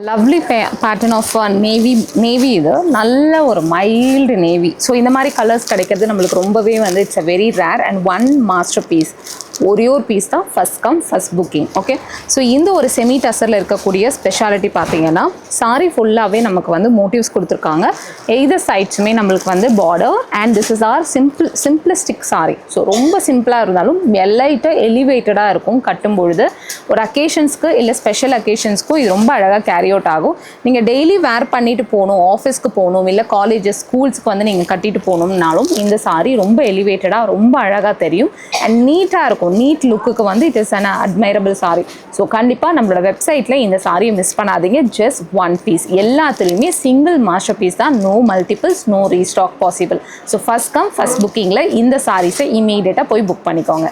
Lovely pattern of navy இது நல்ல ஒரு மைல்டு நேவி. ஸோ இந்த மாதிரி கலர்ஸ் கிடைக்கிறது நம்மளுக்கு ரொம்பவே வந்து it's a very rare and one masterpiece. ஒரே ஒரு பீஸ் தான் first come first booking. Okay, so இந்த ஒரு செமி டசரில் இருக்கக்கூடிய ஸ்பெஷாலிட்டி பார்த்தீங்கன்னா சாரி ஃபுல்லாகவே நமக்கு வந்து மோட்டிவ்ஸ் கொடுத்துருக்காங்க. எய்தர் சைட்ஸுமே நம்மளுக்கு வந்து border and this is are simplistic sorry. So ரொம்ப சிம்பிளாக இருந்தாலும் எலைட்டாக எலிவேட்டடாக இருக்கும் கட்டும் பொழுது. ஒரு அக்கேஷன்ஸ்க்கு இல்லை ஸ்பெஷல் அக்கேஷன்ஸ்க்கும் இது ரொம்ப அழகாக கேரி அவுட் ஆகும். நீங்கள் டெய்லி வேர் பண்ணிட்டு போகணும், ஆஃபீஸ்க்கு போகணும், இல்லை காலேஜஸ் ஸ்கூல்ஸ்க்கு வந்து நீங்கள் கட்டிட்டு போகணும்னாலும் இந்த சாரி ரொம்ப எலிவேட்டடாக ரொம்ப அழகாக தெரியும் அண்ட் நீட்டாக இருக்கும். நீட் லுக்குக்கு வந்து it is an admirable sari. So கண்டிப்பாக நம்மளோட வெப்சைட்டில் இந்த சாரியை மிஸ் பண்ணாதீங்க. ஜஸ்ட் ஒன் பீஸ், எல்லாத்துலேயுமே சிங்கிள் மாஸ்டர் பீஸ் தான், no multiples, no restock possible. So first come first புக்கிங்கில் இந்த சாரீஸை இமீடியட்டாக போய் புக் பண்ணிக்கோங்க.